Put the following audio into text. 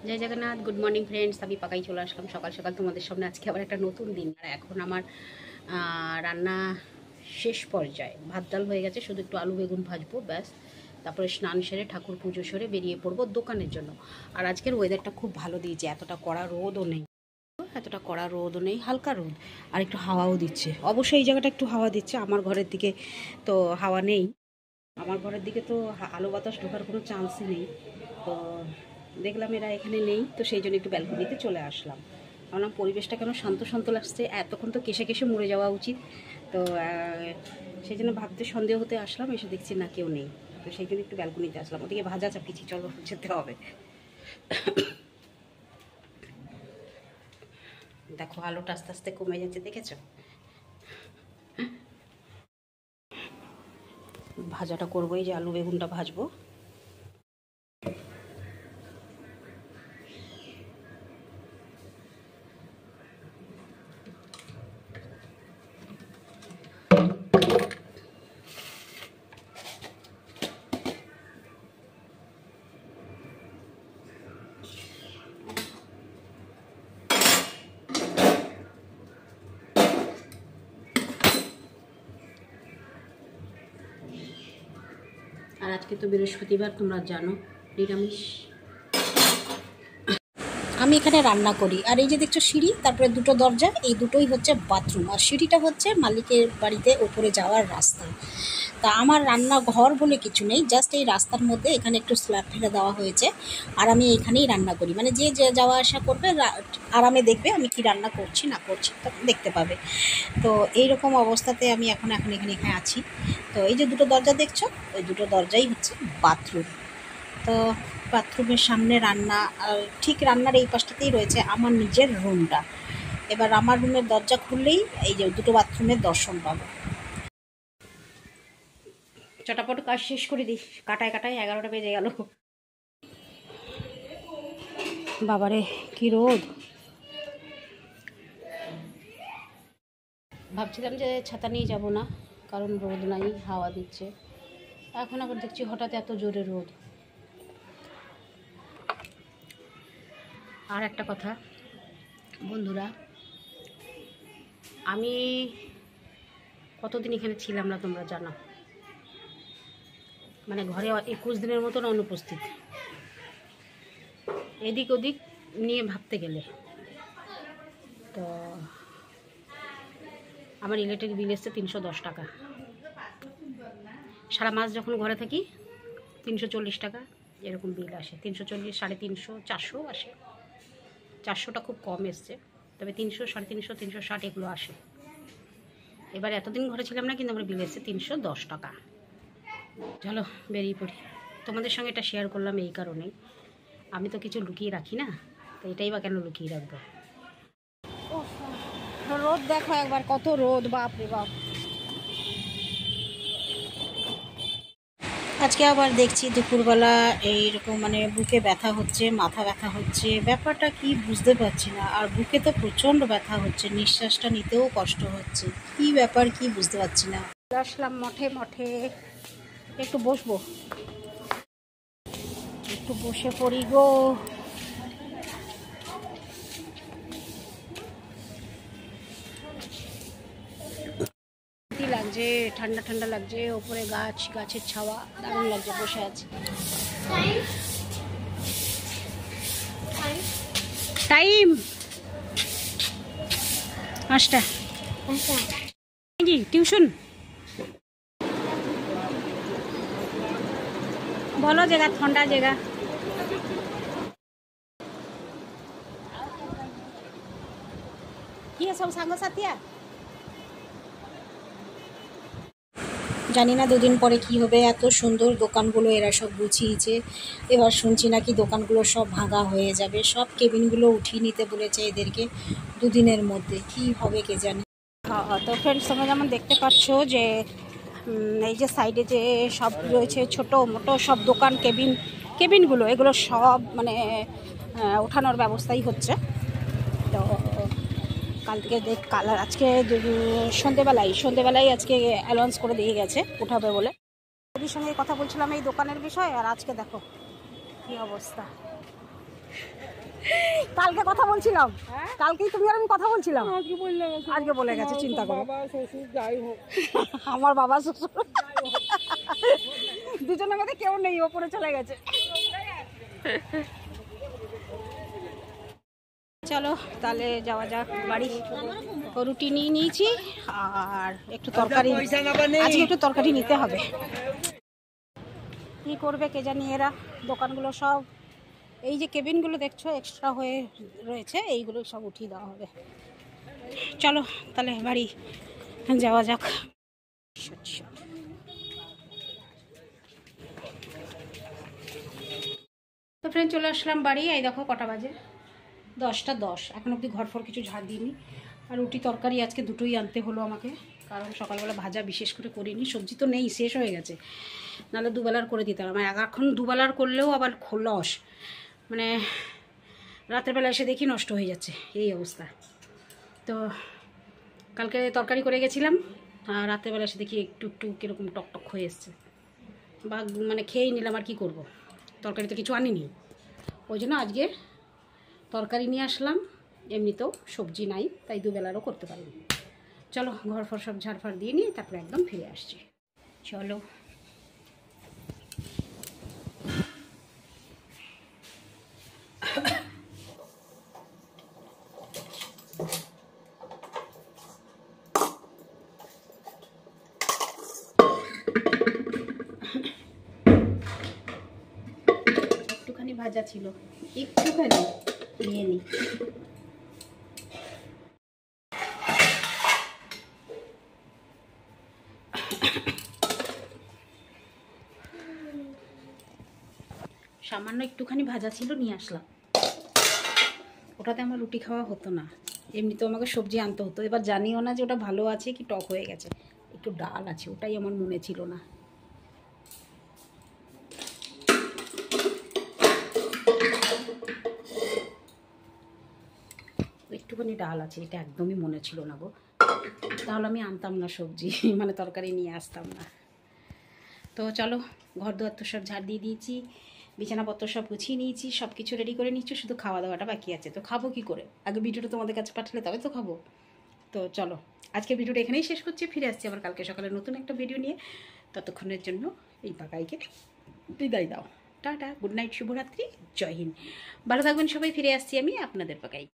জয় Jagannath. Good morning friends. আমি পাকাই চলে আসলাম সকাল সকাল তোমাদের সামনে। আজকে আবার একটা নতুন দিন। আর এখন আমার রান্না শেষ পর্যায়ে, ভাত ডাল হয়ে গেছে, শুধু একটু আলু বেগুন ভাজবো ব্যাস। তারপরে স্নান সেরে ঠাকুর পুজো সেরে বেরিয়ে পড়বো দোকানের জন্য। আর আজকের ওয়েদারটা খুব ভালো দিয়েছে, এতটা কড়া রোদও নেই, হালকা রোদ, আর একটু হাওয়াও দিচ্ছে। অবশ্যই এই জায়গাটা একটু হাওয়া দিচ্ছে, আমার ঘরের দিকে তো হাওয়া নেই। আমার ঘরের দিকে তো আলো বাতাস ঢোকার কোনো চান্সই নেই। তো দেখলাম এরা এখানে নেই, তো সেই জন্য একটু ব্যালকনিতে চলে আসলাম। ভাবলাম পরিবেশটা কেন শান্ত শান্ত লাগছে, এতক্ষণ তো কেসে কেসে মরে যাওয়া উচিত। তো সেই জন্য ভাবতে সন্দেহ হতে আসলাম, এসে দেখছি না কেউ নেই। তো সেই জন্য একটু ব্যালকনিতে আসলাম। ওদিকে ভাজা চাপিয়েছি, চলো যেতে হবে। দেখো আলোটা আস্তে আস্তে কমে যাচ্ছে, দেখেছো? ভাজাটা করবো, এই যে আলু বেগুনটা ভাজবো। আর আজকে তো বৃহস্পতিবার, তোমরা জানো, নিরামিষ। আমি এখানে রান্না করি। আর এই যে দেখছো সিঁড়ি, তারপরে দুটো দরজা, এই দুটোই হচ্ছে বাথরুম, আর সিঁড়িটা হচ্ছে মালিকের বাড়িতে ওপরে যাওয়ার রাস্তা। তা আমার রান্নাঘর বলে কিছু নেই, জাস্ট এই রাস্তার মধ্যে এখানে একটু স্ল্যাব ফেলে দেওয়া হয়েছে। আর আমি এখানেই রান্না করি, মানে যে যে যাওয়া আসা করবে আরামে দেখবে আমি কি রান্না করছি না করছি, তা দেখতে পাবে। তো এইরকম অবস্থাতে আমি এখন এখানে আছি। তো এই যে দুটো দরজা দেখছো, ওই দুটো দরজাই হচ্ছে বাথরুম। তো বাথরুমের সামনে রান্না, আর ঠিক রান্নার এই পাশটাতেই রয়েছে আমার নিজের রুমটা। এবার আমার রুমের দরজা খুললেই এই যে দুটো বাথরুমের দর্শন পাবো। চটাপট কাজ শেষ করে দিই, কাটায় কাটায় 11টা বেজে গেল। বাবারে কি রোদ! ভাবছিলাম যে ছাতা নিয়ে যাব না, কারণ রোদ নাই, হাওয়া দিচ্ছে। এখন আবার দেখছি হঠাৎ এত জোরে রোদ। আর একটা কথা বন্ধুরা, আমি কতদিন এখানে ছিলাম না তোমরা জানো, মানে ঘরে 21 দিনের মতন অনুপস্থিত। এদিক ওদিক নিয়ে ভাবতে গেলে তো আমার ইলেকট্রিক বিল এসছে 310 টাকা। সারা মাস যখন ঘরে থাকি 340 টাকা এরকম বিল আসে। 340, 350, 400 আসে। 400টা খুব কম এসছে, তবে 300, 350, 360 এগুলো আসে। এবার এতদিন ঘরে ছিলাম না, কিন্তু আমার বিল এসছে 310 টাকা। চলো বেরিয়ে পড়ি। তোমাদের সঙ্গে এটা শেয়ার করলাম এই কারণেই, আমি তো কিছু লুকিয়ে রাখি না, তো এটাই বা কেন লুকিয়ে রাখবো। রোদ দেখো একবার, কত রোদ, বাপ রে বাপ। আজকে আবার দেখছি দুপুরবেলা এইরকম, মানে বুকে ব্যথা হচ্ছে, মাথা ব্যথা হচ্ছে, ব্যাপারটা কি বুঝতে পারছি না। আর বুকে তো প্রচণ্ড ব্যথা হচ্ছে, নিঃশ্বাসটা নিতেও কষ্ট হচ্ছে, কি ব্যাপার কি বুঝতে পারছি না। আসলাম মঠে, একটু বসবো, একটু বসে পড়ি গো। লাগছে, ঠান্ডা ঠান্ডা লাগছে, ওপরে গাছের ছাওয়া, দারুণ লাগছে, বসে আছে। টাইম 5টা। কি টিউশন ଭଲ ଜାଗା, ଥଣ୍ଡା ଜାଗା। କିଏ ସବୁ ସାଙ୍ଗସାଥିଆ? জানি না দুদিন পরে কি হবে। এত সুন্দর দোকানগুলো এরা সব গুছিয়েছে, এবার শুনছি নাকি দোকানগুলো সব ভাঙা হয়ে যাবে, সব কেবিনগুলো উঠিয়ে নিতে বলেছে এদেরকে দুদিনের মধ্যে। কি হবে কে জানে। তো ফ্রেন্ডস, তোমরা যেমন দেখতে পাচ্ছ যে এই যে সাইডে যে সব রয়েছে ছোটো মোটো সব দোকান, কেবিনগুলো, এগুলো সব মানে ওঠানোর ব্যবস্থাই হচ্ছে। তো কাল থেকে আজকে সন্ধেবেলায় আজকে অ্যানাউন্স করে দিয়ে গেছে উঠাবে বলে। ওদের সঙ্গে কথা বলছিলাম এই দোকানের বিষয়ে, আর আজকে দেখো কি অবস্থা। কালকে কথা বলছিলাম, কালকেই তুমি আর আমি কথা বলছিলাম, আজকে বলে গেছে। চিন্তা করো, আমার বাবা শ্বশুর দুজনের মধ্যে কেউ নেই, ওপরে চলে গেছে। চলো তাহলে যাওয়া যাক বাড়ি। রুটি নিয়ে নিয়েছি আর একটু তরকারি, আজকে একটু তরকারি নিতে হবে। কি করবে কে জানি এরা, দোকানগুলো সব এই যে কেবিনগুলো দেখছো এক্সট্রা হয়ে রয়েছে, এইগুলো সব উঠিয়ে দেওয়া হবে। চলো তাহলে বাড়ি যাওয়া যাক। তো ফ্রেন্ড চলে আসলাম বাড়ি। এই দেখো কটা বাজে, 10টা 10। এখন অবধি ঘর ফর কিছু ঝাড় দিইনি। আর রুটি তরকারি আজকে দুটোই আনতে হলো আমাকে, কারণ সকালবেলা ভাজা বিশেষ করে করিনি, সবজি তো নেই, শেষ হয়ে গেছে। নাহলে দুবেলার করে দিতাম। এখন দুবেলার করলেও আবার লস, মানে রাতের বেলা এসে দেখি নষ্ট হয়ে যাচ্ছে, এই অবস্থা। তো কালকে তরকারি করে গেছিলাম, আর রাতের বেলা এসে দেখি একটু একটু কীরকম টকটক হয়ে এসছে, বা মানে খেয়েই নিলাম। আর কি করব, তরকারি তো কিছু আনিনি, ওই জন্য আজকে তরকারি নিয়ে আসলাম। এমনিতেও সবজি নাই, তাই দুবেলারও করতে পারিনি। চলো ঘর ফর সব ঝাড়ফাড় দিয়ে নিয়ে তারপরে একদম ফিরে আসছি। চলো একটুখানি ভাজা ছিল, একটুখানি নিয়ে নিই। সামান্য একটুখানি ভাজা ছিল, নিয়ে আসলাম। ওটাতে আমার রুটি খাওয়া হতো না, এমনিতেও আমাকে সবজি আনতে হতো। এবার জানিও না যে ওটা ভালো আছে কি টক হয়ে গেছে। একটু ডাল আছে, ওটাই আমার মনে ছিল না। একটুখানি ডাল আছে, এটা একদমই মনে ছিল না গো, তাহলে আমি আনতাম না সবজি, মানে তরকারি নিয়ে আসতাম না। তো চলো ঘর দুয়ার তো সব ঝাড় দিয়ে দিয়েছি, বিছানাপত্র সব গুছিয়ে নিয়েছি, সব কিছু রেডি করে নিচ্ছি, শুধু খাওয়া দাওয়াটা বাকি আছে। তো খাবো কি করে, আগে ভিডিওটা তোমাদের কাছে পাঠালে তবে তো খাবো। তো চলো আজকে ভিডিওটা এখানেই শেষ করছি, ফিরে আসছি আবার কালকে সকালে নতুন একটা ভিডিও নিয়ে। ততক্ষণের জন্য এই পাকাইকে বিদায় দাও, টাটা, গুড নাইট, শুভরাত্রি, জয় হিন্দ। ভালো থাকবেন সবাই, ফিরে আসছি আমি আপনাদের পাকাই।